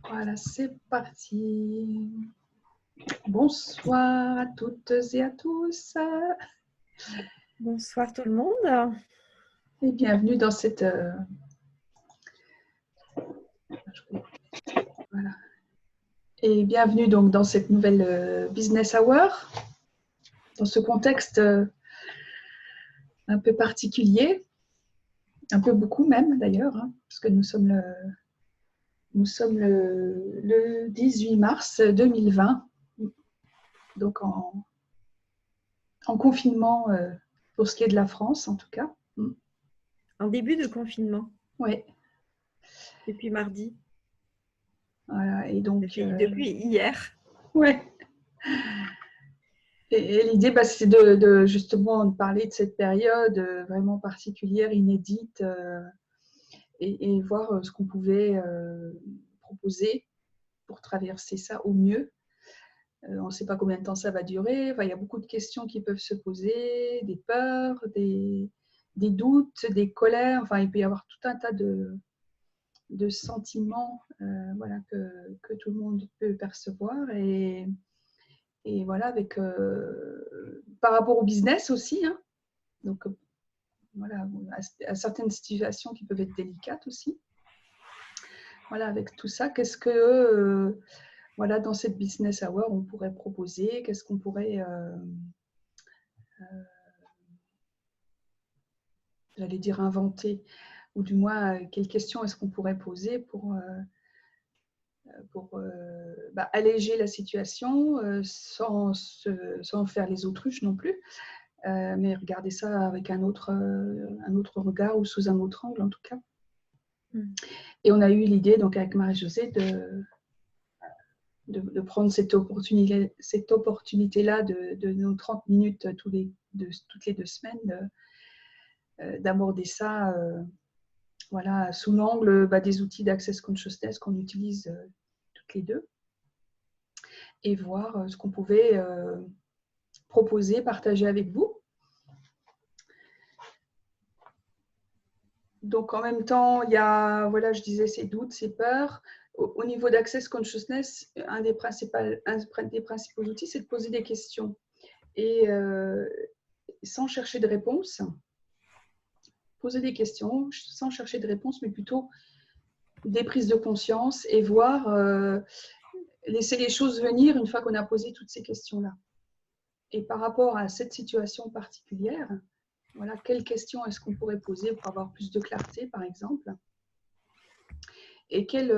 Voilà, c'est parti. Bonsoir à toutes et à tous. Bonsoir tout le monde. Et bienvenue dans cette... Voilà. Et bienvenue donc dans cette nouvelle Business Hour, dans ce contexte un peu particulier, un peu beaucoup même d'ailleurs, hein, parce que nous sommes le 18 mars 2020, donc en confinement pour ce qui est de la France en tout cas. En début de confinement, Oui, depuis mardi, voilà, et donc... depuis hier. ouais. Et l'idée, c'est justement de parler de cette période vraiment particulière, inédite, et voir ce qu'on pouvait proposer pour traverser ça au mieux. On ne sait pas combien de temps ça va durer. Enfin, il y a beaucoup de questions qui peuvent se poser, des peurs, des doutes, des colères. Enfin, il peut y avoir tout un tas de sentiments voilà, que tout le monde peut percevoir. Et voilà, avec, par rapport au business aussi. Hein. Donc, voilà, à certaines situations qui peuvent être délicates aussi. Voilà, avec tout ça, qu'est-ce que, voilà, dans cette business hour, on pourrait proposer? Qu'est-ce qu'on pourrait, j'allais dire inventer, ou du moins, quelles questions est-ce qu'on pourrait poser pour alléger la situation sans faire les autruches non plus, mais regarder ça avec un autre regard ou sous un autre angle en tout cas. Et on a eu l'idée, donc avec Marie-Josée, de prendre cette opportunité-là de nos 30 minutes toutes les 2 semaines, d'aborder ça voilà, sous l'angle des outils d'Access Consciousness qu'on utilise toutes les deux, et voir ce qu'on pouvait proposer, partager avec vous. Donc en même temps, il y a, voilà, je disais, ces doutes, ces peurs. Au niveau d'Access Consciousness, un des principaux outils, c'est de poser des questions. Et sans chercher de réponse, poser des questions sans chercher de réponse, mais plutôt des prises de conscience et voir, laisser les choses venir une fois qu'on a posé toutes ces questions-là. Et par rapport à cette situation particulière, voilà, quelles questions est-ce qu'on pourrait poser pour avoir plus de clarté, par exemple, et quels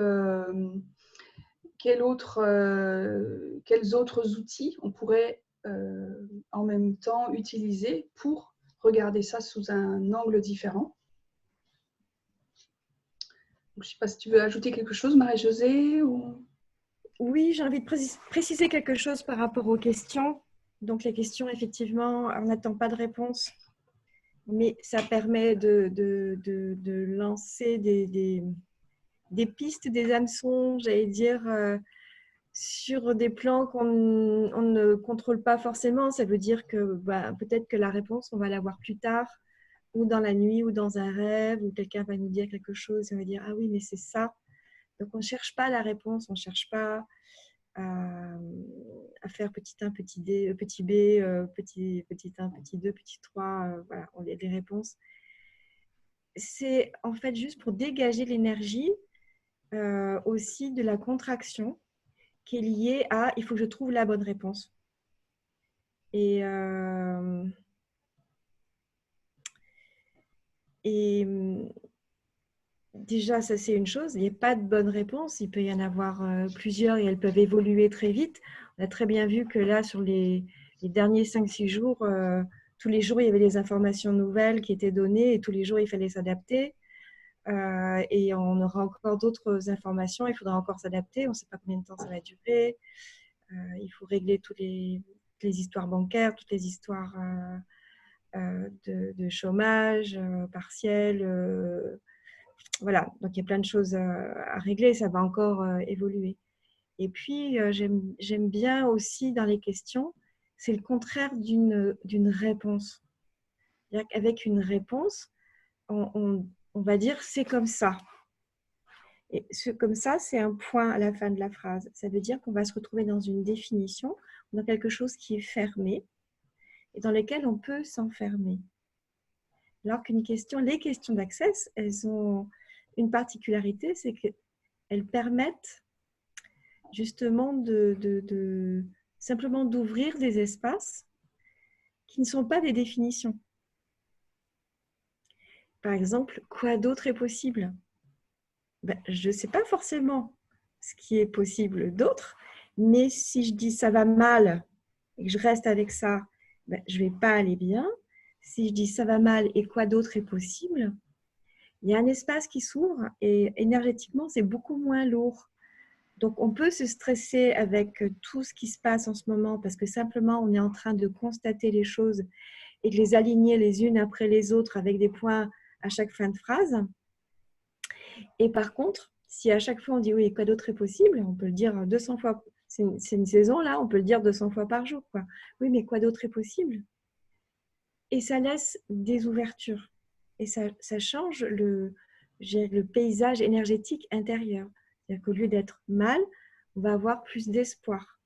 autres outils on pourrait en même temps utiliser pour regarder ça sous un angle différent. Donc, je ne sais pas si tu veux ajouter quelque chose, Marie-Josée ou... Oui, j'ai envie de préciser quelque chose par rapport aux questions. Donc les questions, effectivement, on n'attend pas de réponse, mais ça permet de lancer des pistes, des hameçons, j'allais dire, sur des plans qu'on ne contrôle pas forcément. Ça veut dire que peut-être que la réponse, on va l'avoir plus tard, ou dans la nuit, ou dans un rêve, où quelqu'un va nous dire quelque chose et on va dire « Ah oui, mais c'est ça ». Donc, on ne cherche pas la réponse, on ne cherche pas à faire petit 1, petit D, petit B, petit 1, petit 2, petit 3, voilà, on a des réponses. C'est en fait juste pour dégager l'énergie aussi de la contraction qui est liée à « il faut que je trouve la bonne réponse ». Et déjà, ça c'est une chose, il n'y a pas de bonne réponse, il peut y en avoir plusieurs et elles peuvent évoluer très vite. On a très bien vu que là, sur les derniers 5-6 jours, tous les jours il y avait des informations nouvelles qui étaient données et tous les jours il fallait s'adapter. Et on aura encore d'autres informations, il faudra encore s'adapter, on ne sait pas combien de temps ça va durer. Il faut régler toutes les histoires bancaires, toutes les histoires de chômage partiel. Voilà, donc il y a plein de choses à régler, ça va encore évoluer. Et puis, j'aime bien aussi dans les questions, c'est le contraire d'une réponse. C'est-à-dire qu'avec une réponse, on va dire c'est comme ça. Et comme ça, c'est un point à la fin de la phrase. Ça veut dire qu'on va se retrouver dans une définition, dans quelque chose qui est fermé et dans lequel on peut s'enfermer. Alors qu'une question, les questions d'Access, elles ont une particularité, c'est qu'elles permettent justement simplement d'ouvrir des espaces qui ne sont pas des définitions. Par exemple, quoi d'autre est possible? Ben, je ne sais pas forcément ce qui est possible d'autre, mais si je dis ça va mal et que je reste avec ça, ben, je ne vais pas aller bien. Si je dis ça va mal et quoi d'autre est possible, il y a un espace qui s'ouvre et énergétiquement, c'est beaucoup moins lourd. Donc, on peut se stresser avec tout ce qui se passe en ce moment parce que simplement, on est en train de constater les choses et de les aligner les unes après les autres avec des points à chaque fin de phrase. Et par contre, si à chaque fois on dit oui, quoi d'autre est possible, on peut le dire 200 fois. C'est une saison là, on peut le dire 200 fois par jour, quoi. Oui, mais quoi d'autre est possible? Et ça laisse des ouvertures. Et ça change le paysage énergétique intérieur. C'est-à-dire qu'au lieu d'être mal, on va avoir plus d'espoir.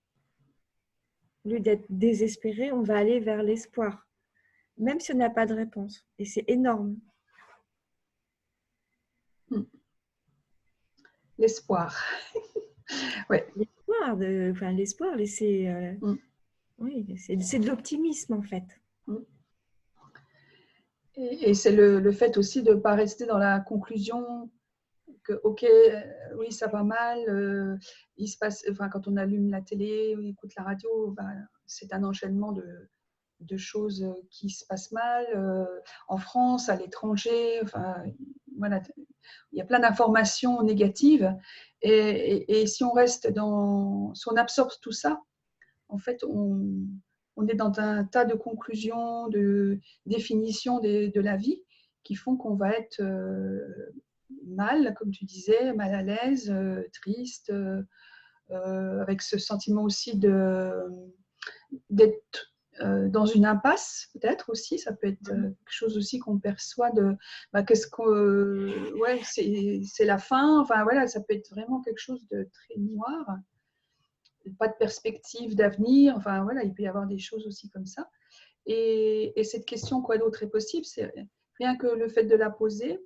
Au lieu d'être désespéré, on va aller vers l'espoir, même si on n'a pas de réponse. Et c'est énorme. L'espoir. Ouais. L'espoir, c'est oui, c'est de l'optimisme en fait. Et c'est le fait aussi de ne pas rester dans la conclusion que, ok, oui, ça va mal, il se passe, enfin, quand on allume la télé, on écoute la radio, ben, c'est un enchaînement de choses qui se passent mal en France, à l'étranger, enfin, voilà, il y a plein d'informations négatives. Et si on reste si on absorbe tout ça, en fait, on est dans un tas de conclusions, de définitions de la vie qui font qu'on va être mal, comme tu disais, mal à l'aise, triste, avec ce sentiment aussi d'être dans une impasse, peut-être aussi. Ça peut être quelque chose aussi qu'on perçoit de qu'est-ce que ouais, c'est la fin. Enfin voilà, ça peut être vraiment quelque chose de très noir. Pas de perspective d'avenir. Enfin voilà, il peut y avoir des choses aussi comme ça. Et cette question, quoi d'autre est possible, c'est rien que le fait de la poser,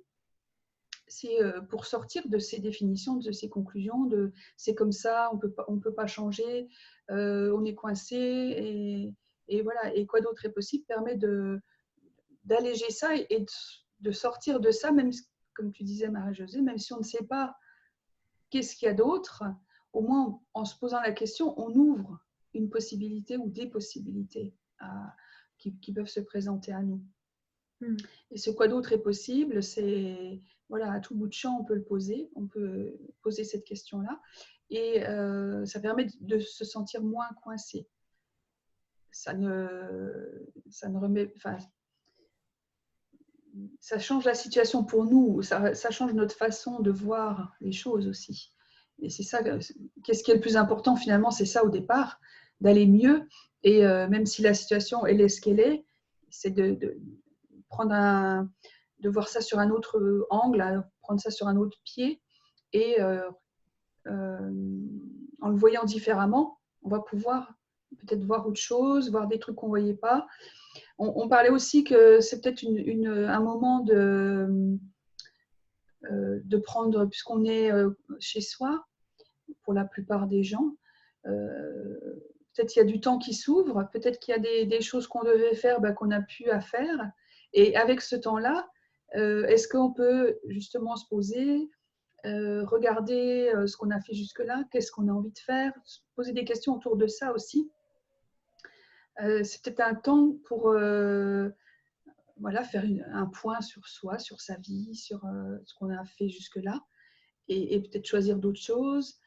c'est pour sortir de ces définitions, de ces conclusions, de c'est comme ça, on peut pas changer, on est coincé, et voilà. Et quoi d'autre est possible permet d'alléger ça et de sortir de ça, même comme tu disais, Marie-Josée, même si on ne sait pas qu'est-ce qu'il y a d'autre, au moins en se posant la question, on ouvre une possibilité ou des possibilités qui peuvent se présenter à nous. Et ce quoi d'autre est possible, c'est voilà, à tout bout de champ, on peut le poser, on peut poser cette question-là, et ça permet de se sentir moins coincé. Ça ne remet, enfin, ça change la situation pour nous, ça change notre façon de voir les choses aussi. Et c'est ça, qu'est-ce qui est le plus important finalement, c'est ça au départ, d'aller mieux. Et même si la situation elle est ce qu'elle est, c'est de prendre de voir ça sur un autre angle, prendre ça sur un autre pied, et en le voyant différemment, on va pouvoir peut-être voir autre chose, voir des trucs qu'on ne voyait pas. On parlait aussi que c'est peut-être un moment de prendre, puisqu'on est chez soi, pour la plupart des gens, peut-être qu'il y a du temps qui s'ouvre, peut-être qu'il y a des choses qu'on devait faire qu'on n'a plus à faire. Et avec ce temps-là, est-ce qu'on peut justement se poser, regarder ce qu'on a fait jusque-là, qu'est-ce qu'on a envie de faire, se poser des questions autour de ça aussi. C'est peut-être un temps pour voilà, faire un point sur soi, sur sa vie, sur ce qu'on a fait jusque-là, et peut-être choisir d'autres choses,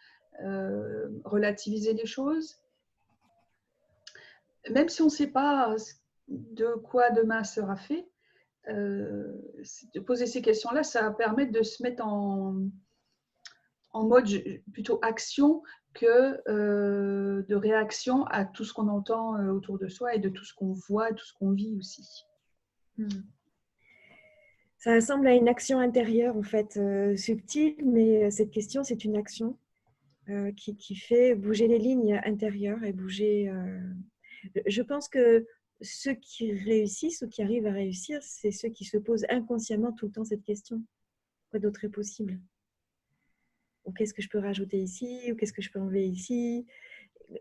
relativiser les choses. Même si on ne sait pas de quoi demain sera fait, de poser ces questions-là, ça va permettre de se mettre en mode plutôt action que de réaction à tout ce qu'on entend autour de soi et de tout ce qu'on voit, tout ce qu'on vit aussi. Ça ressemble à une action intérieure, en fait, subtile, mais cette question, c'est une action qui fait bouger les lignes intérieures et bouger. Je pense que ceux qui réussissent ou qui arrivent à réussir, c'est ceux qui se posent inconsciemment tout le temps cette question. Quoi d'autre est possible? Ou qu'est-ce que je peux rajouter ici? Ou qu'est-ce que je peux enlever ici?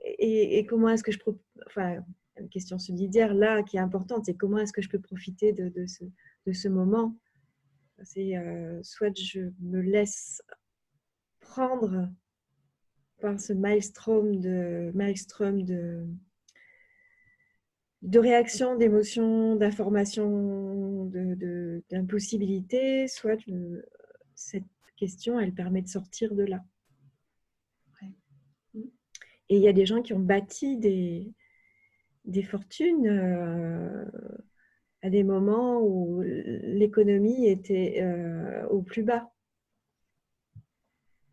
Et comment est-ce que je... Enfin, une question subsidiaire là qui est importante, c'est comment est-ce que je peux profiter de ce moment? C'est soit je me laisse prendre par ce maelstrom de réactions, d'émotions, d'informations, d'impossibilités, soit cette question, elle permet de sortir de là. Ouais. Et il y a des gens qui ont bâti des fortunes à des moments où l'économie était au plus bas.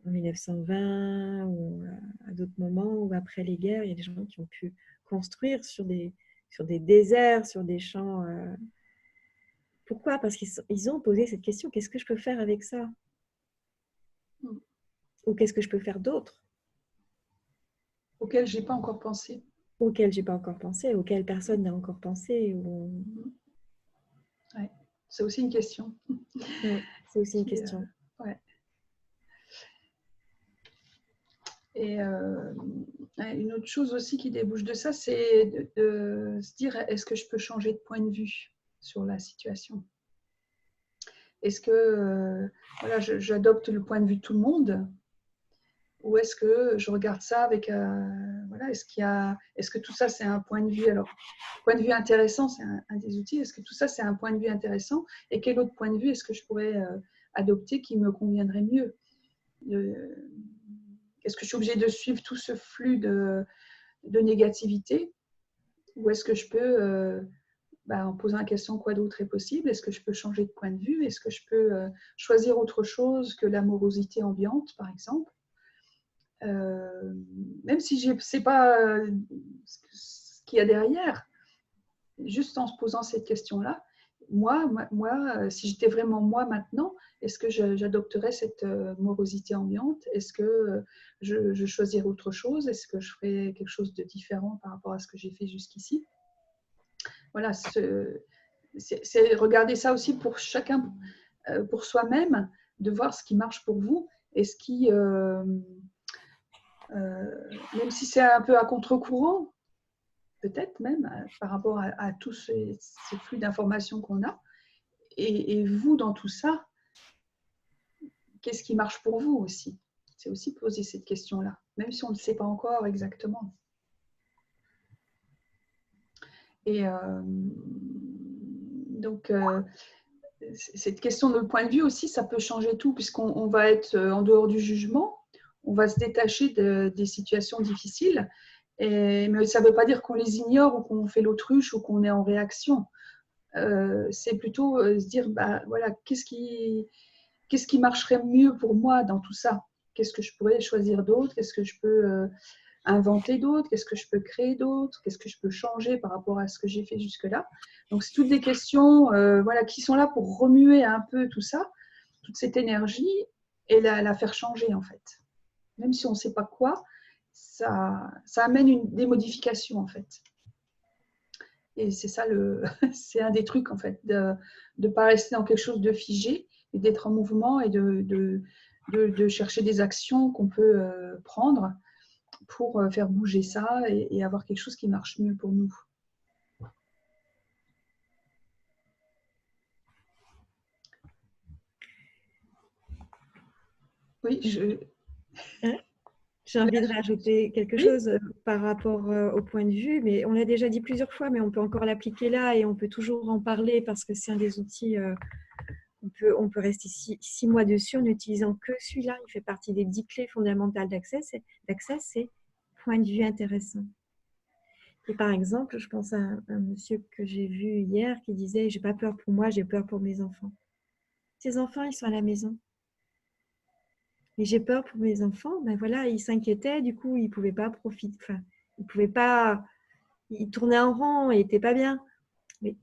En 1920 ou à d'autres moments ou après les guerres, il y a des gens qui ont pu construire sur des déserts, sur des champs. Pourquoi? Parce qu'ils ont posé cette question, qu'est-ce que je peux faire avec ça? Ou qu'est-ce que je peux faire d'autre? Auquel je n'ai pas encore pensé. Auquel je n'ai pas encore pensé, auquel personne n'a encore pensé. Ouais. C'est aussi une question. Ouais, c'est aussi une question. Ouais. Et une autre chose aussi qui débouche de ça, c'est de se dire, est-ce que je peux changer de point de vue sur la situation? Est-ce que voilà, j'adopte le point de vue de tout le monde? Ou est-ce que je regarde ça avec... voilà, est-ce que tout ça, c'est un point de vue? Alors, point de vue intéressant, c'est un des outils. Est-ce que tout ça, c'est un point de vue intéressant? Et quel autre point de vue est-ce que je pourrais adopter qui me conviendrait mieux? Est-ce que je suis obligée de suivre tout ce flux de négativité? Ou est-ce que je peux, en posant la question quoi d'autre est possible, est-ce que je peux changer de point de vue? Est-ce que je peux choisir autre chose que l'amorosité ambiante, par exemple? Même si je ne sais pas ce qu'il y a derrière, juste en se posant cette question-là, moi, si j'étais vraiment moi maintenant, est-ce que j'adopterais cette morosité ambiante? Est-ce que je choisirais autre chose? Est-ce que je ferais quelque chose de différent par rapport à ce que j'ai fait jusqu'ici? Voilà, c'est regarder ça aussi pour chacun, pour soi-même, de voir ce qui marche pour vous et ce qui, même si c'est un peu à contre-courant, peut-être même par rapport à tous ces flux d'informations qu'on a. Et vous, dans tout ça, qu'est-ce qui marche pour vous aussi? C'est aussi poser cette question-là, même si on ne sait pas encore exactement. Et donc, cette question de point de vue aussi, ça peut changer tout, puisqu'on va être en dehors du jugement, on va se détacher des situations difficiles, mais ça ne veut pas dire qu'on les ignore ou qu'on fait l'autruche ou qu'on est en réaction. C'est plutôt se dire, voilà, qu'est-ce qui marcherait mieux pour moi dans tout ça? Qu'est-ce que je pourrais choisir d'autre? Qu'est-ce que je peux inventer d'autre? Qu'est-ce que je peux créer d'autre? Qu'est-ce que je peux changer par rapport à ce que j'ai fait jusque-là? Donc, c'est toutes des questions voilà, qui sont là pour remuer un peu tout ça, toute cette énergie et la faire changer en fait. Même si on ne sait pas quoi, ça amène des modifications en fait. Et c'est ça, c'est un des trucs en fait, de ne pas rester dans quelque chose de figé et d'être en mouvement et de chercher des actions qu'on peut prendre pour faire bouger ça et avoir quelque chose qui marche mieux pour nous. Oui, J'ai envie de rajouter quelque chose par rapport au point de vue, mais on l'a déjà dit plusieurs fois, mais on peut encore l'appliquer là et on peut toujours en parler parce que c'est un des outils, on peut rester 6 mois dessus en n'utilisant que celui-là. Il fait partie des 10 clés fondamentales d'accès, c'est point de vue intéressant. Et par exemple, je pense à un monsieur que j'ai vu hier qui disait « J'ai pas peur pour moi, j'ai peur pour mes enfants ». Ces enfants, ils sont à la maison. Et j'ai peur pour mes enfants, ben voilà, ils s'inquiétaient, du coup, ils ne pouvaient pas profiter, enfin, ils pouvaient pas, ils tournaient en rond et n'étaient pas bien. Mais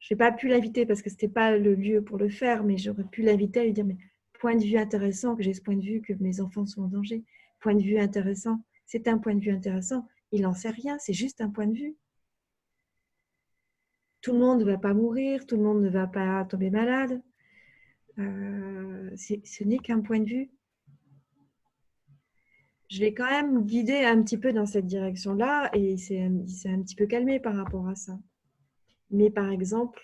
Je n'ai pas pu l'inviter parce que ce n'était pas le lieu pour le faire, mais j'aurais pu l'inviter à lui dire, mais point de vue intéressant, que j'ai ce point de vue que mes enfants sont en danger. Point de vue intéressant, c'est un point de vue intéressant. Il n'en sait rien, c'est juste un point de vue. Tout le monde ne va pas mourir, tout le monde ne va pas tomber malade. Ce n'est qu'un point de vue. Je l'ai quand même guidé un petit peu dans cette direction-là et il s'est un petit peu calmé par rapport à ça. Mais par exemple,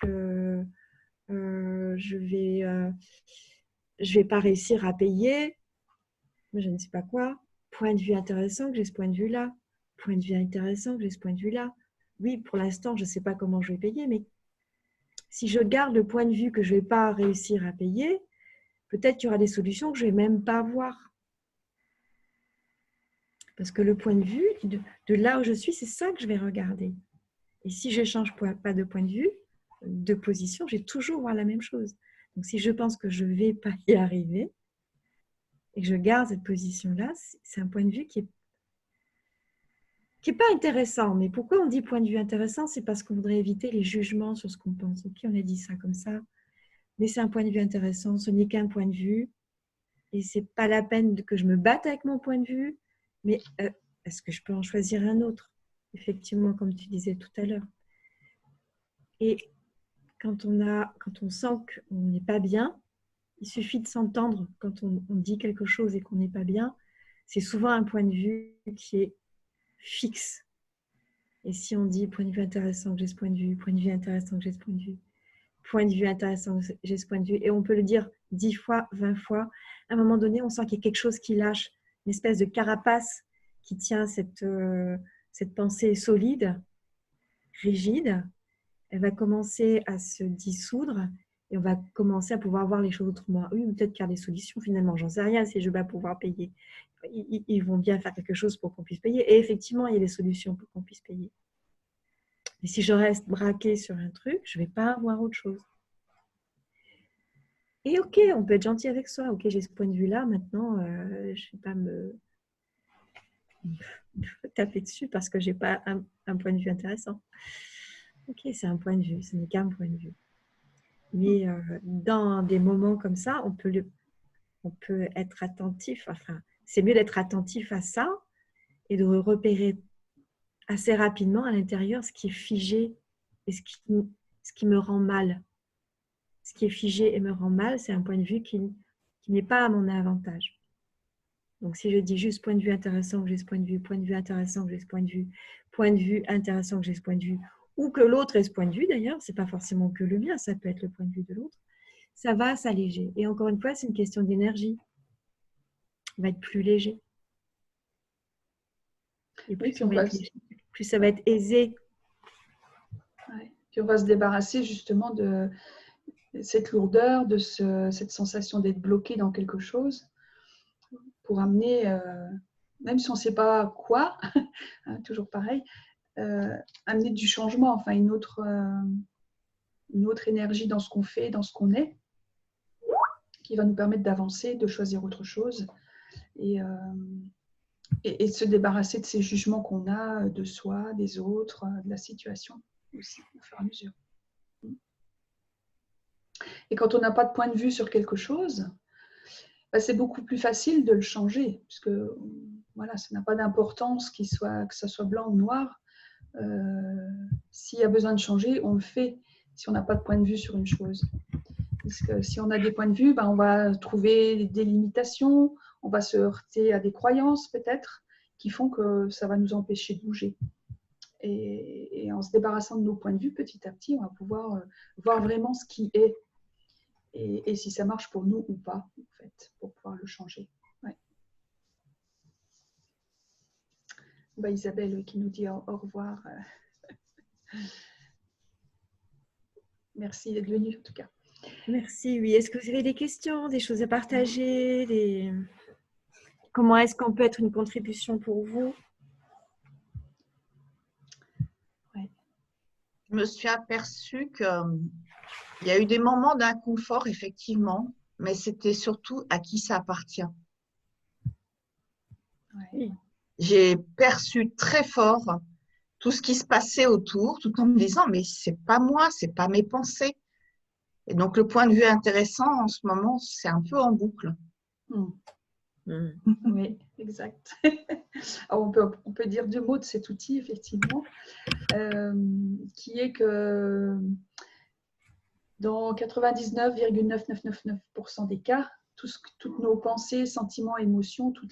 je vais pas réussir à payer, je ne sais pas quoi. Point de vue intéressant que j'ai ce point de vue-là. Point de vue intéressant que j'ai ce point de vue-là. Oui, pour l'instant, je ne sais pas comment je vais payer, mais si je garde le point de vue que je ne vais pas réussir à payer, peut-être qu'il y aura des solutions que je ne vais même pas voir. Parce que le point de vue, de là où je suis, c'est ça que je vais regarder. Et si je ne change pas de point de vue, de position, je vais toujours voir la même chose. Donc, si je pense que je ne vais pas y arriver et que je garde cette position-là, c'est un point de vue qui n'est pas intéressant. Mais pourquoi on dit point de vue intéressant? C'est parce qu'on voudrait éviter les jugements sur ce qu'on pense. Ok, on a dit ça comme ça, mais c'est un point de vue intéressant. Ce n'est qu'un point de vue. Et ce n'est pas la peine que je me batte avec mon point de vue, mais est-ce que je peux en choisir un autre? Effectivement, comme tu disais tout à l'heure. Et quand on sent qu'on n'est pas bien, il suffit de s'entendre quand on dit quelque chose et qu'on n'est pas bien. C'est souvent un point de vue qui est fixe. Et si on dit point de vue intéressant que j'ai ce point de vue, point de vue intéressant que j'ai ce point de vue, point de vue intéressant que j'ai ce point de vue, et on peut le dire 10 fois, 20 fois, à un moment donné, on sent qu'il y a quelque chose qui lâche, une espèce de carapace qui tient cette pensée solide, rigide. Elle va commencer à se dissoudre et on va commencer à pouvoir voir les choses autrement. Oui, peut-être qu'il y a des solutions finalement, j'en sais rien si je vais pouvoir payer. Ils vont bien faire quelque chose pour qu'on puisse payer. Et effectivement, il y a des solutions pour qu'on puisse payer. Mais si je reste braquée sur un truc, je ne vais pas avoir autre chose. Et ok, on peut être gentil avec soi. Ok, j'ai ce point de vue-là. Maintenant, je ne vais pas me taper dessus parce que je n'ai pas un point de vue intéressant. Ok, c'est un point de vue. Ce n'est qu'un point de vue. Mais dans des moments comme ça, on peut être attentif. Enfin, c'est mieux d'être attentif à ça et de repérer assez rapidement à l'intérieur ce qui est figé et ce qui me rend mal. Ce qui est figé et me rend mal, c'est un point de vue qui n'est pas à mon avantage. Donc, si je dis juste point de vue intéressant que j'ai ce point de vue, point de vue intéressant que j'ai ce point de vue, point de vue intéressant que j'ai ce point de vue, ou que l'autre ait ce point de vue d'ailleurs, ce n'est pas forcément que le mien, ça peut être le point de vue de l'autre, ça va s'alléger. Et encore une fois, c'est une question d'énergie. On va être plus léger. Et plus, plus ça va être aisé. Ouais. Puis on va se débarrasser justement de cette lourdeur, de cette sensation d'être bloqué dans quelque chose pour amener, même si on ne sait pas quoi, hein, toujours pareil, amener du changement, enfin une autre énergie dans ce qu'on fait, dans ce qu'on est, qui va nous permettre d'avancer, de choisir autre chose et de se débarrasser de ces jugements qu'on a de soi, des autres, de la situation aussi, au fur et à mesure. Et quand on n'a pas de point de vue sur quelque chose, c'est beaucoup plus facile de le changer, puisque voilà, ça n'a pas d'importance que ça soit blanc ou noir. S'il y a besoin de changer, on le fait si on n'a pas de point de vue sur une chose. Parce que si on a des points de vue, on va trouver des limitations, on va se heurter à des croyances peut-être qui font que ça va nous empêcher de bouger. Et en se débarrassant de nos points de vue, petit à petit, on va pouvoir voir vraiment ce qui est et si ça marche pour nous ou pas, en fait, pour pouvoir le changer. Ouais. Isabelle qui nous dit au revoir. Merci d'être venue en tout cas. Merci, oui. Est-ce que vous avez des questions, des choses à partager Comment est-ce qu'on peut être une contribution pour vous? Ouais. Je me suis aperçue qu'il y a eu des moments d'inconfort, effectivement, mais c'était surtout à qui ça appartient. Ouais. J'ai perçu très fort tout ce qui se passait autour, tout en me disant, mais c'est pas moi, c'est pas mes pensées. Et donc, le point de vue intéressant en ce moment, c'est un peu en boucle. Oui, exact. Alors, on peut dire deux mots de cet outil, effectivement, qui est que dans 99,9999% des cas, toutes nos pensées, sentiments, émotions, tous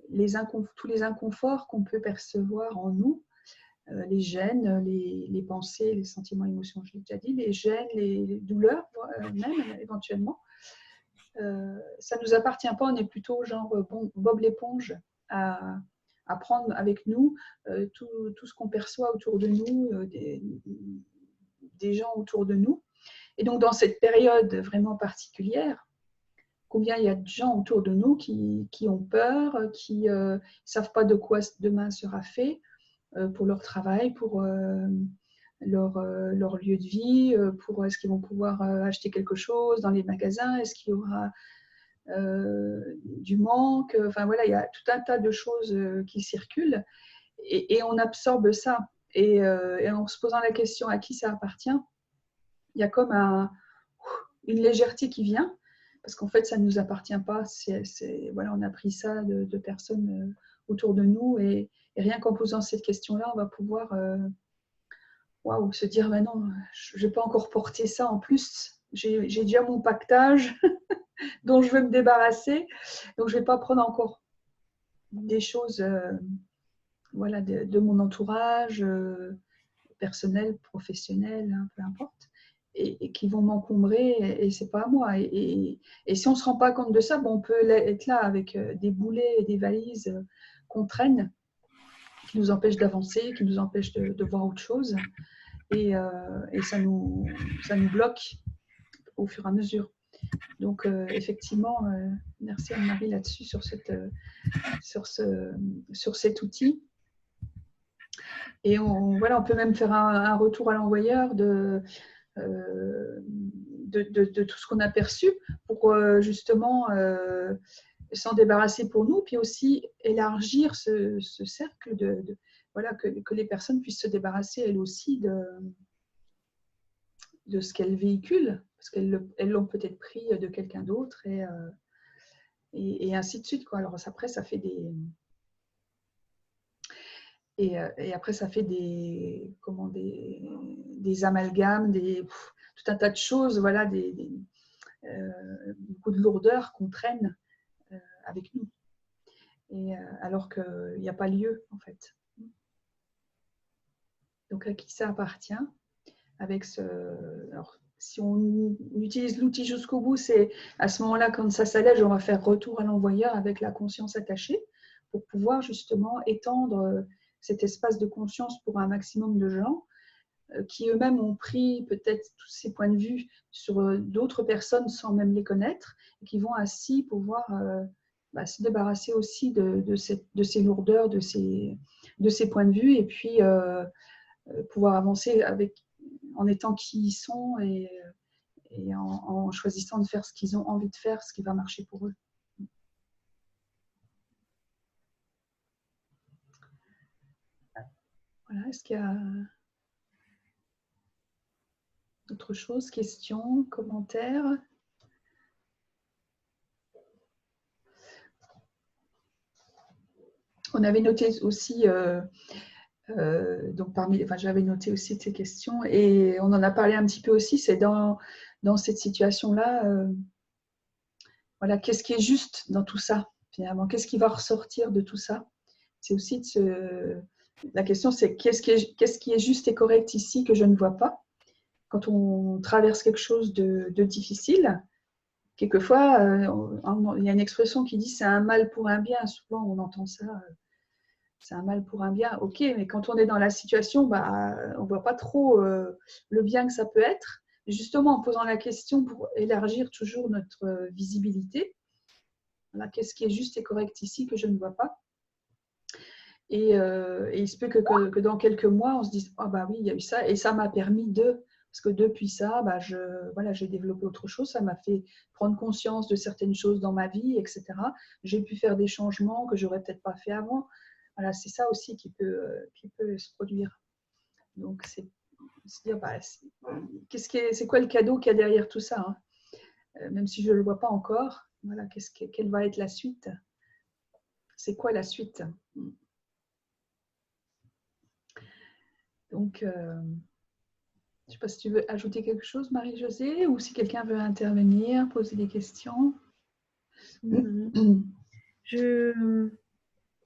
les inconforts qu'on peut percevoir en nous, les gènes, les pensées, les sentiments, émotions, je l'ai déjà dit, les gènes, les douleurs même éventuellement, ça ne nous appartient pas, on est plutôt genre Bob l'éponge à prendre avec nous tout ce qu'on perçoit autour de nous, des gens autour de nous. Et donc dans cette période vraiment particulière, combien il y a de gens autour de nous qui ont peur, qui ne savent pas de quoi demain sera fait pour leur travail, pour leur lieu de vie, pour est-ce qu'ils vont pouvoir acheter quelque chose dans les magasins, est-ce qu'il y aura du manque, enfin voilà, il y a tout un tas de choses qui circulent et on absorbe ça. Et en se posant la question à qui ça appartient, il y a comme une légèreté qui vient, parce qu'en fait, ça ne nous appartient pas. Voilà, on a pris ça de personnes autour de nous et rien qu'en posant cette question-là, on va pouvoir se dire, ben non, je ne vais pas encore porter ça en plus. J'ai déjà mon pactage dont je veux me débarrasser, donc je ne vais pas prendre encore des choses voilà, de mon entourage, personnel, professionnel, hein, peu importe, et qui vont m'encombrer, et ce n'est pas à moi. Et si on ne se rend pas compte de ça, bon, on peut être là avec des boulets et des valises qu'on traîne, qui nous empêchent d'avancer, qui nous empêchent de voir autre chose, et ça nous bloque au fur et à mesure. Donc, effectivement, merci Anne-Marie là-dessus, sur cet outil. Et on peut même faire un retour à l'envoyeur de tout ce qu'on a perçu pour justement s'en débarrasser pour nous, puis aussi élargir ce cercle voilà, que les personnes puissent se débarrasser elles aussi de ce qu'elles véhiculent, parce qu'elles l'ont peut-être pris de quelqu'un d'autre, et ainsi de suite, quoi. Alors après, ça fait et après, ça fait des amalgames, tout un tas de choses, voilà, beaucoup de lourdeur qu'on traîne avec nous. Et alors qu'il n'y a pas lieu, en fait. Donc, à qui ça appartient avec alors, si on utilise l'outil jusqu'au bout, c'est à ce moment-là, quand ça s'allège, on va faire retour à l'envoyeur avec la conscience attachée pour pouvoir justement étendre cet espace de conscience pour un maximum de gens qui eux-mêmes ont pris peut-être tous ces points de vue sur d'autres personnes sans même les connaître, et qui vont ainsi pouvoir se débarrasser aussi de ces lourdeurs, de ces points de vue, et puis pouvoir avancer en étant qui ils sont, et en choisissant de faire ce qu'ils ont envie de faire, ce qui va marcher pour eux. Voilà, est-ce qu'il y a d'autres choses, questions, commentaires? On avait noté aussi, j'avais noté aussi ces questions, et on en a parlé un petit peu aussi, c'est dans cette situation-là, voilà, qu'est-ce qui est juste dans tout ça, finalement, qu'est-ce qui va ressortir de tout ça? C'est aussi la question, c'est qu'est-ce qui est juste et correct ici que je ne vois pas? Quand on traverse quelque chose de difficile, quelquefois, il y a une expression qui dit c'est un mal pour un bien. Souvent, on entend ça, c'est un mal pour un bien. Ok, mais quand on est dans la situation, on ne voit pas trop le bien que ça peut être. Justement, en posant la question pour élargir toujours notre visibilité, voilà, qu'est-ce qui est juste et correct ici que je ne vois pas? Et il se peut que dans quelques mois, on se dise ah bah oui, il y a eu ça, et ça m'a permis parce que depuis ça, j'ai développé autre chose, ça m'a fait prendre conscience de certaines choses dans ma vie, etc. J'ai pu faire des changements que j'aurais peut-être pas fait avant. Voilà, c'est ça aussi qui peut se produire. Donc, c'est se dire, c'est quoi le cadeau qu'il y a derrière tout ça, hein, même si je ne le vois pas encore. Voilà, quelle va être la suite? C'est quoi la suite? Donc, je ne sais pas si tu veux ajouter quelque chose, Marie-Josée, ou si quelqu'un veut intervenir, poser des questions.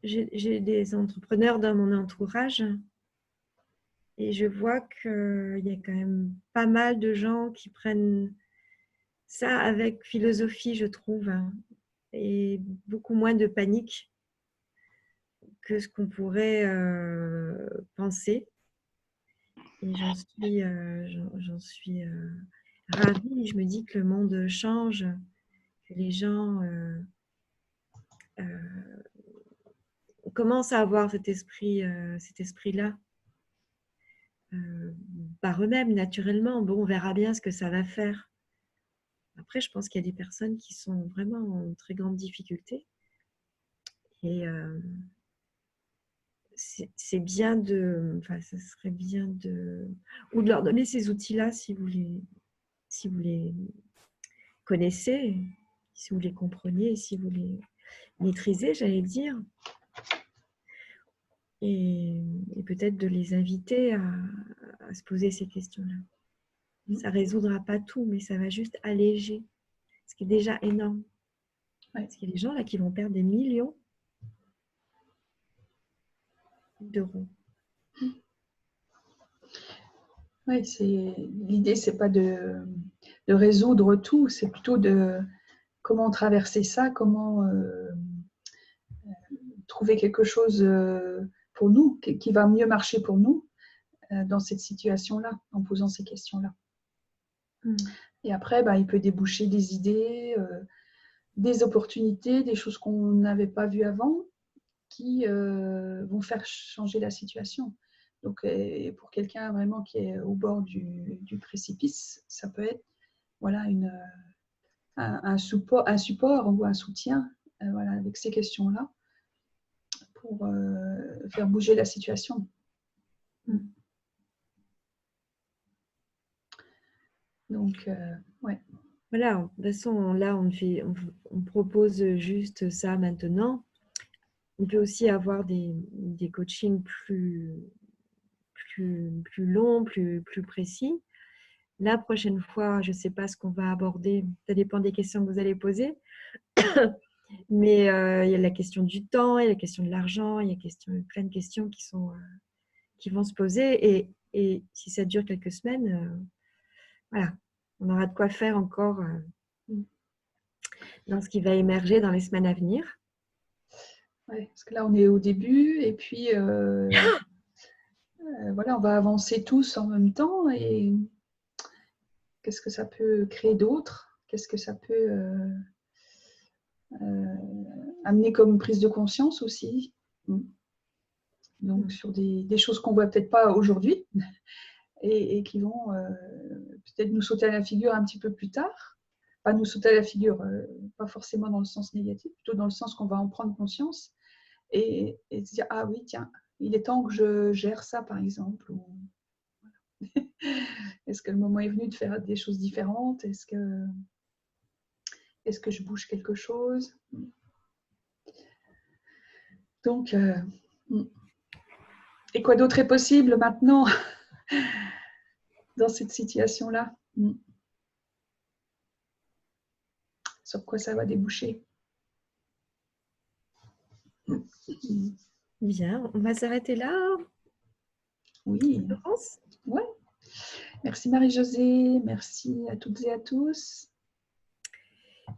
J'ai des entrepreneurs dans mon entourage et je vois qu'il y a quand même pas mal de gens qui prennent ça avec philosophie, je trouve, et beaucoup moins de panique que ce qu'on pourrait penser. Et j'en suis ravie. Je me dis que le monde change, que les gens commencent à avoir cet esprit-là par eux-mêmes, naturellement. Bon, on verra bien ce que ça va faire. Après, je pense qu'il y a des personnes qui sont vraiment en très grande difficulté. Et c'est bien ça serait bien ou de leur donner ces outils-là si vous les connaissez, si vous les compreniez, si vous les maîtrisez, j'allais dire. Et peut-être de les inviter à se poser ces questions-là. Ça ne résoudra pas tout, mais ça va juste alléger, ce qui est déjà énorme. Parce qu'il y a des gens là qui vont perdre des millions d'euros. Oui, l'idée, c'est pas de résoudre tout, c'est plutôt de comment traverser ça, comment trouver quelque chose pour nous, qui va mieux marcher pour nous dans cette situation-là, en posant ces questions-là. Et après, il peut déboucher des idées, des opportunités, des choses qu'on n'avait pas vues avant, qui vont faire changer la situation. Donc, pour quelqu'un vraiment qui est au bord du précipice, ça peut être voilà, un support ou un soutien voilà, avec ces questions-là pour faire bouger la situation. Donc, ouais. Voilà, de toute façon, là, on propose juste ça maintenant. On peut aussi avoir des coachings plus longs, plus précis. La prochaine fois, je ne sais pas ce qu'on va aborder. Ça dépend des questions que vous allez poser. Mais il y a la question du temps, il y a la question de l'argent, il y a plein de questions qui vont se poser. Et si ça dure quelques semaines, voilà, on aura de quoi faire encore dans ce qui va émerger dans les semaines à venir. Ouais, parce que là, on est au début et puis voilà, on va avancer tous en même temps. Et qu'est-ce que ça peut créer d'autre? Qu'est-ce que ça peut amener comme prise de conscience aussi? Donc, sur des choses qu'on ne voit peut-être pas aujourd'hui et qui vont peut-être nous sauter à la figure un petit peu plus tard. Pas nous sauter à la figure, pas forcément dans le sens négatif, plutôt dans le sens qu'on va en prendre conscience et se dire, ah oui, tiens, il est temps que je gère ça, par exemple. Est-ce que le moment est venu de faire des choses différentes? Est-ce que je bouge quelque chose? Donc, et quoi d'autre est possible maintenant dans cette situation-là? Sur quoi ça va déboucher? Bien, on va s'arrêter là. Oui. Laurence ? Ouais. Merci Marie-Josée, merci à toutes et à tous.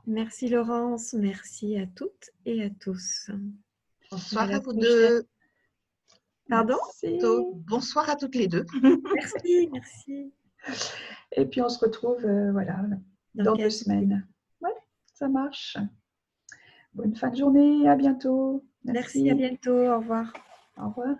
Merci Laurence, merci à toutes et à tous. Bonsoir à vous deux. Pardon? Bonsoir à toutes les deux. Merci, merci. Et puis on se retrouve voilà, dans 2 semaines. Ouais, ça marche. Bonne fin de journée, à bientôt. Merci, à bientôt, au revoir. Au revoir.